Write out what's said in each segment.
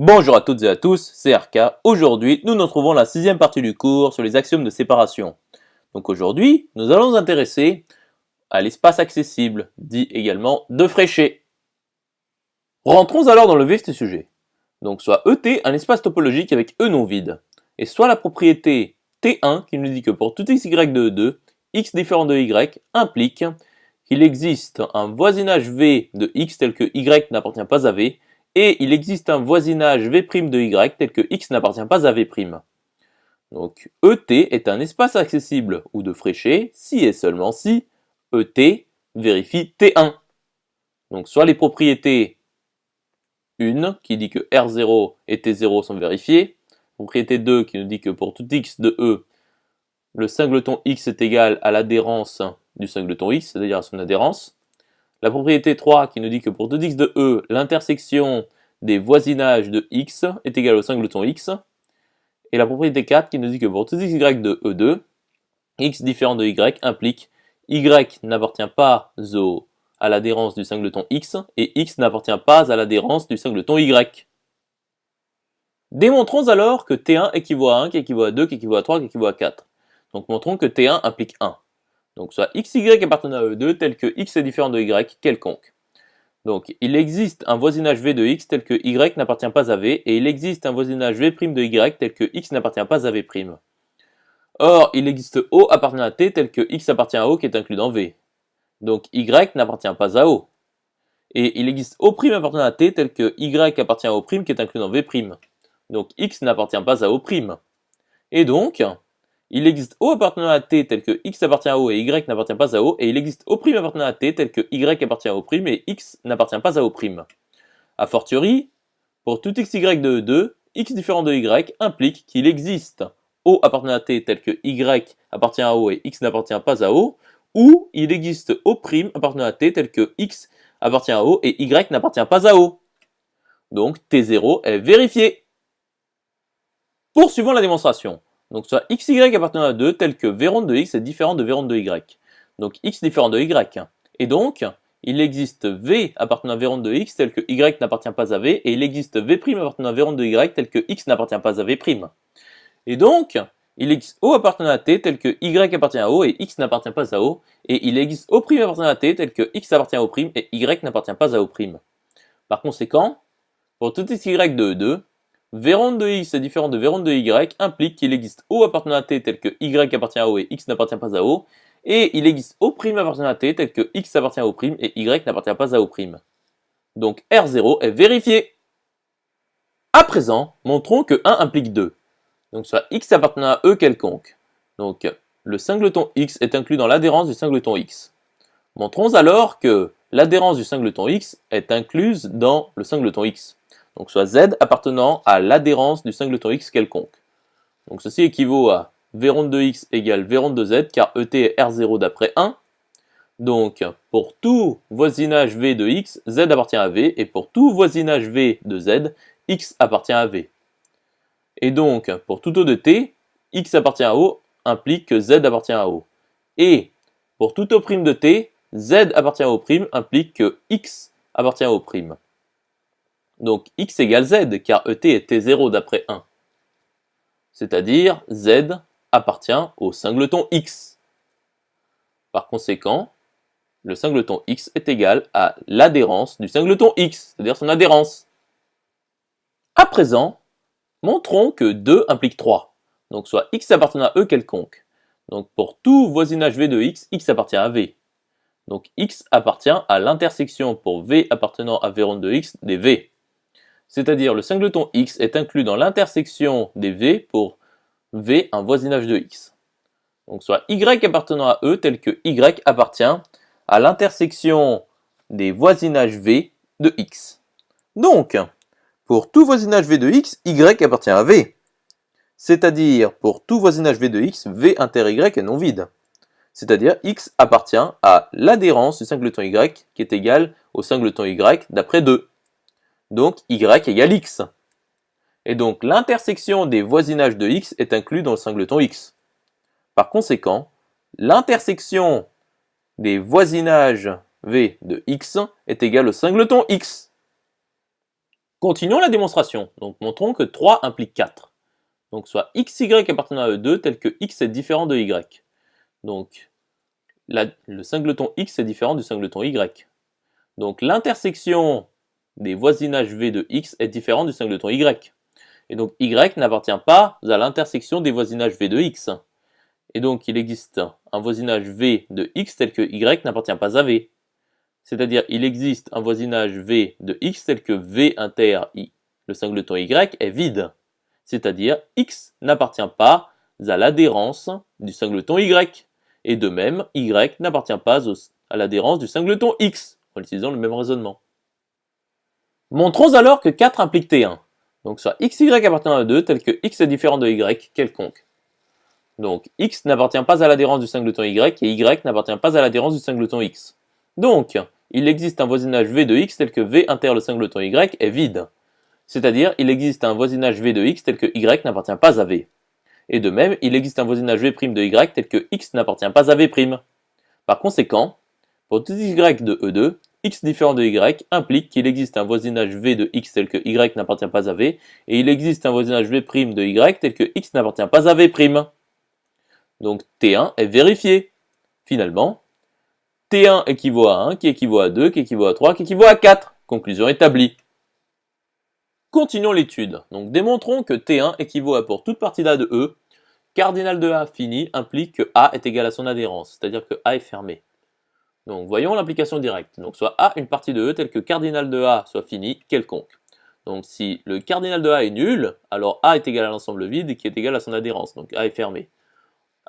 Bonjour à toutes et à tous, c'est RK. Aujourd'hui, nous nous retrouvons la sixième partie du cours sur les axiomes de séparation. Donc aujourd'hui, nous allons nous intéresser à l'espace accessible, dit également de Fréchet. Rentrons alors dans le vif du sujet. Donc soit ET un espace topologique avec E non vide, et soit la propriété T1 qui nous dit que pour tout xy de E2, x différent de y implique qu'il existe un voisinage V de x tel que y n'appartient pas à V, et il existe un voisinage V' de y tel que x n'appartient pas à V'. Donc ET est un espace accessible ou de Fréchet si et seulement si ET vérifie T1. Donc soit les propriétés 1 qui dit que R0 et T0 sont vérifiées, propriété 2 qui nous dit que pour tout x de E, le singleton x est égal à l'adhérence du singleton x, c'est-à-dire à son adhérence. La propriété 3 qui nous dit que pour tout x de E, l'intersection des voisinages de x est égale au singleton x. Et la propriété 4 qui nous dit que pour tout xy de E2, x différent de y implique y n'appartient pas à l'adhérence du singleton x et x n'appartient pas à l'adhérence du singleton y. Démontrons alors que T1 équivaut à 1, qui équivaut à 2, qui équivaut à 3, qui équivaut à 4. Donc montrons que T1 implique 1. Donc soit xy appartenant à E2 tel que x est différent de y quelconque. Donc il existe un voisinage V de x tel que y n'appartient pas à V, et il existe un voisinage V' de y tel que x n'appartient pas à V'. Or, il existe O appartenant à T tel que x appartient à O qui est inclus dans V. Donc y n'appartient pas à O. Et il existe O' appartenant à T tel que y appartient à O' qui est inclus dans V'. Donc x n'appartient pas à O'. Et donc, il existe O appartenant à T tel que x appartient à O et y n'appartient pas à O, et il existe O' appartenant à T tel que y appartient à O' et x n'appartient pas à O'. A fortiori, pour tout xy de E2, x différent de y implique qu'il existe O appartenant à T tel que y appartient à O et x n'appartient pas à O, ou il existe O' appartenant à T tel que x appartient à O et y n'appartient pas à O. Donc T0 est vérifié. Poursuivons la démonstration. Donc soit xy appartenant à 2 tel que v rond de x est différent de v rond de y. Donc x différent de y. Et donc, il existe v appartenant à v rond de x tel que y n'appartient pas à v, et il existe v' appartenant à v rond de y tel que x n'appartient pas à v'. Et donc, il existe O appartenant à T tel que y appartient à O et x n'appartient pas à O, et il existe O' appartenant à T tel que x appartient à O' et y n'appartient pas à O'. Par conséquent, pour tout xy de E2, v rond de x est différent de v rond de y implique qu'il existe O appartenant à T tel que y appartient à O et x n'appartient pas à O, et il existe O' appartenant à T tel que x appartient à O' et y n'appartient pas à O'. Donc R0 est vérifié. À présent, montrons que 1 implique 2. Donc soit x appartenant à E quelconque. Donc le singleton x est inclus dans l'adhérence du singleton x. Montrons alors que l'adhérence du singleton x est incluse dans le singleton x. Donc soit z appartenant à l'adhérence du singleton x quelconque. Donc ceci équivaut à v rond de x égale v rond de z, car ET est R0 d'après 1. Donc pour tout voisinage v de x, z appartient à v, et pour tout voisinage v de z, x appartient à v. Et donc pour tout O de t, x appartient à O implique que z appartient à O. Et pour tout O' de t, z appartient à O' implique que x appartient à O'. Donc x égale z, car ET est T0 d'après 1. C'est-à-dire z appartient au singleton x. Par conséquent, le singleton x est égal à l'adhérence du singleton x, c'est-à-dire son adhérence. À présent, montrons que 2 implique 3. Donc soit x appartenant à E quelconque. Donc pour tout voisinage V de x, x appartient à V. Donc x appartient à l'intersection pour V appartenant à V rond de x des V. C'est-à-dire le singleton x est inclus dans l'intersection des V pour V un voisinage de x. Donc soit y appartenant à E tel que y appartient à l'intersection des voisinages V de x. Donc, pour tout voisinage V de x, y appartient à V. C'est-à-dire, pour tout voisinage V de x, V inter y est non vide. C'est-à-dire, x appartient à l'adhérence du singleton y qui est égal au singleton y d'après 2. Donc, y égale x. Et donc, l'intersection des voisinages de x est inclue dans le singleton x. Par conséquent, l'intersection des voisinages V de x est égale au singleton x. Continuons la démonstration. Donc montrons que 3 implique 4. Donc soit xy appartenant à E2 tel que x est différent de y. Donc le singleton x est différent du singleton y. Donc l'intersection des voisinages v de x est différent du singleton y. Et donc y n'appartient pas à l'intersection des voisinages v de x. Et donc il existe un voisinage v de x tel que y n'appartient pas à v. C'est-à-dire il existe un voisinage v de x tel que v inter i, le singleton y, est vide. C'est-à-dire x n'appartient pas à l'adhérence du singleton y. Et de même, y n'appartient pas à l'adhérence du singleton x, en utilisant le même raisonnement. Montrons alors que 4 implique T1. Donc soit xy appartenant à 2 tel que x est différent de y quelconque. Donc x n'appartient pas à l'adhérence du singleton y et y n'appartient pas à l'adhérence du singleton x. Donc, il existe un voisinage v de x tel que v inter le singleton y est vide. C'est-à-dire, il existe un voisinage v de x tel que y n'appartient pas à v. Et de même, il existe un voisinage v' de y tel que x n'appartient pas à v'. Par conséquent, pour tout y de E2, x différent de y implique qu'il existe un voisinage v de x tel que y n'appartient pas à v, et il existe un voisinage v' de y tel que x n'appartient pas à v'. Donc T1 est vérifié. Finalement, T1 équivaut à 1, qui équivaut à 2, qui équivaut à 3, qui équivaut à 4. Conclusion établie. Continuons l'étude. Donc démontrons que T1 équivaut à pour toute partie d'A de E, cardinal de A fini implique que A est égal à son adhérence, c'est-à-dire que A est fermé. Donc voyons l'implication directe. Donc soit A une partie de E telle que cardinal de A soit fini quelconque. Donc si le cardinal de A est nul, alors A est égal à l'ensemble vide qui est égal à son adhérence, donc A est fermé.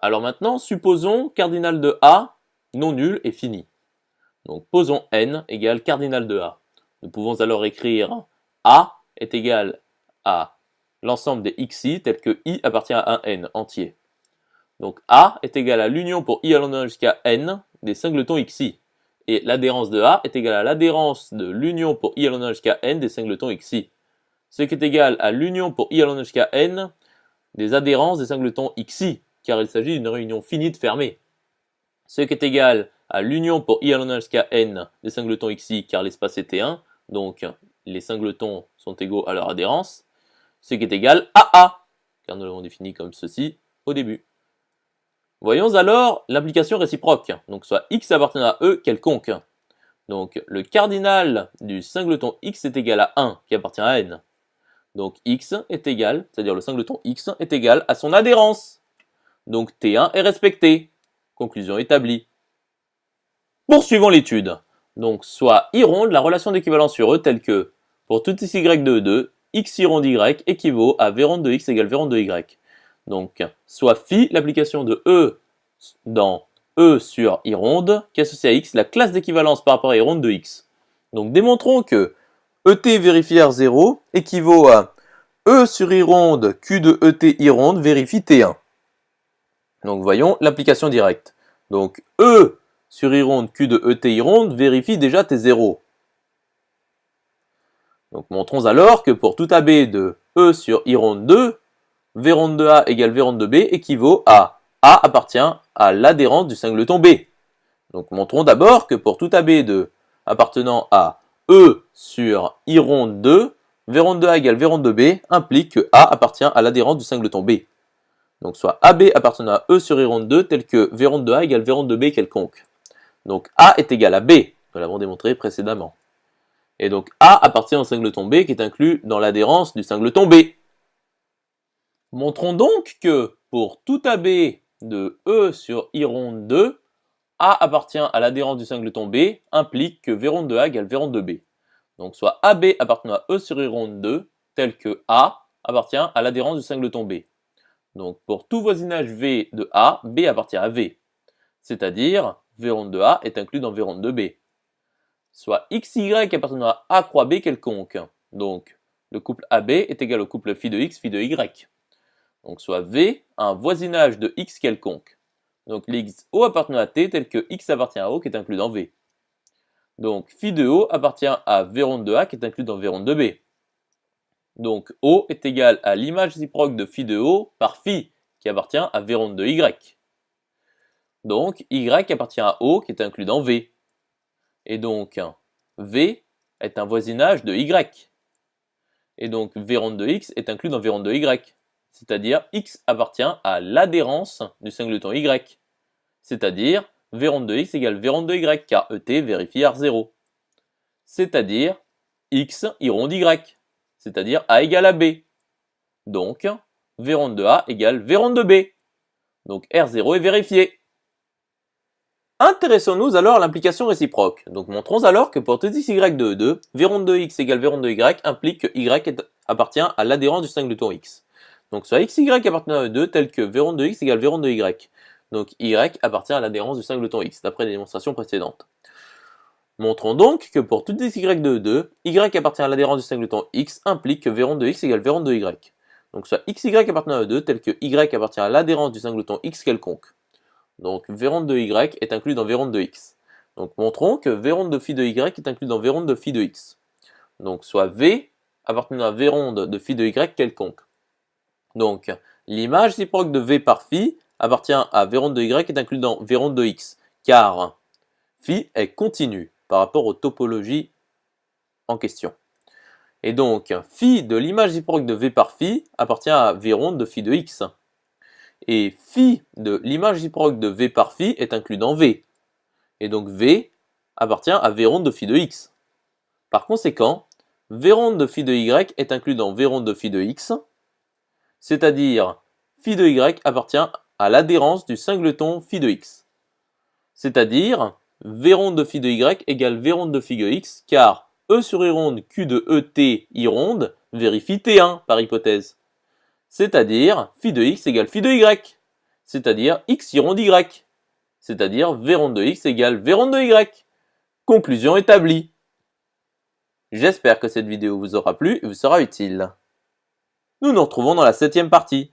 Alors maintenant, supposons cardinal de A non nul et fini. Donc posons n égale cardinal de A. Nous pouvons alors écrire A est égal à l'ensemble des xi tel que i appartient à un n entier. Donc A est égal à l'union pour i allant jusqu'à n des singletons xi. Et l'adhérence de A est égale à l'adhérence de l'union pour i allant jusqu'à n des singletons xi. Ce qui est égal à l'union pour i allant jusqu'à n des adhérences des singletons xi, car il s'agit d'une réunion finite fermée. Ce qui est égal à l'union pour i allant jusqu'à n des singletons xi, car l'espace est T1, donc les singletons sont égaux à leur adhérence, ce qui est égal à A, car nous l'avons défini comme ceci au début. Voyons alors l'implication réciproque, donc soit x appartenant à E quelconque. Donc le cardinal du singleton x est égal à 1, qui appartient à n. Donc x est égal, c'est-à-dire le singleton x est égal à son adhérence. Donc T1 est respecté. Conclusion établie. Poursuivons l'étude. Donc soit I ronde la relation d'équivalence sur E telle que, pour tout y de E2, x I ronde y équivaut à v ronde de x égale v ronde de y. Donc soit phi l'application de E dans E sur I ronde qui associe à x la classe d'équivalence par rapport à I ronde de x. Donc démontrons que ET vérifie R0 équivaut à E sur I ronde Q de ET I ronde vérifie T1. Donc voyons l'application directe. Donc E sur I ronde Q de ET I ronde vérifie déjà T0. Donc montrons alors que pour tout AB de E sur I ronde 2, V ronde de A égale V ronde de B équivaut à A appartient à l'adhérence du singleton B. Donc montrons d'abord que pour tout AB de appartenant à E sur I ronde 2, V ronde de A égale V ronde de B implique que A appartient à l'adhérence du singleton B. Donc soit AB appartenant à E sur I ronde 2 tel que V ronde de A égale V ronde de B quelconque. Donc A est égal à B, nous l'avons démontré précédemment. Et donc A appartient au singleton B qui est inclus dans l'adhérence du singleton B. Montrons donc que pour tout AB de E sur I ronde 2, A appartient à l'adhérence du singleton B implique que V ronde de A égale V ronde de B. Donc soit AB appartenant à E sur I ronde 2 tel que A appartient à l'adhérence du singleton B. Donc pour tout voisinage V de A, B appartient à V. C'est-à-dire V ronde de A est inclus dans V ronde de B. Soit XY appartenant à A croix B quelconque. Donc le couple AB est égal au couple phi de X, phi de Y. Donc soit V un voisinage de X quelconque. Donc l'X O appartenant à T tel que X appartient à O qui est inclus dans V. Donc phi de O appartient à V ronde de A qui est inclus dans V ronde de B. Donc O est égal à l'image réciproque de phi de O par phi qui appartient à V ronde de Y. Donc Y appartient à O qui est inclus dans V. Et donc V est un voisinage de Y. Et donc v rond de x est inclus dans v rond de y. C'est-à-dire x appartient à l'adhérence du singleton y. C'est-à-dire v rond de x égale v rond de y, car ET vérifie R0. C'est-à-dire x y rond y. C'est-à-dire A égale à B. Donc, v rond de A égale v rond de B. Donc R0 est vérifié. Intéressons-nous alors à l'implication réciproque. Donc montrons alors que pour tout x, y de E2, v rond de x égale v rond de y implique que y appartient à l'adhérence du singleton x. Donc soit x, y appartenant à E2 tel que v rond de x égale v rond de y. Donc y appartient à l'adhérence du singleton x, d'après les démonstrations précédentes. Montrons donc que pour tout x, y de E2, y appartient à l'adhérence du singleton x implique que v rond de x égale v rond de y. Donc soit x, y appartenant à E2 tel que y appartient à l'adhérence du singleton x quelconque. Donc v rond de y est inclus dans v rond de x. Donc montrons que v rond de phi de y est inclus dans v rond de phi de x. Donc soit v appartenant à v rond de phi de y quelconque. Donc l'image réciproque de v par phi appartient à v rond de y est inclus dans v rond de x, car phi est continu par rapport aux topologies en question. Et donc phi de l'image réciproque de v par phi appartient à v rond de phi de x. Et phi de l'image réciproque de v par phi est inclus dans v. Et donc v appartient à v rond de phi de x. Par conséquent, v rond de phi de y est inclus dans v rond de phi de x, c'est-à-dire phi de y appartient à l'adhérence du singleton phi de x. C'est-à-dire v rond de phi de y égale v rond de phi de x, car E sur I ronde Q de ET I ronde vérifie T1 par hypothèse. C'est-à-dire phi de x égale phi de y, c'est-à-dire x y ronde y, c'est-à-dire v rond de x égale v rond de y. Conclusion établie. J'espère que cette vidéo vous aura plu et vous sera utile. Nous nous retrouvons dans la 7e partie.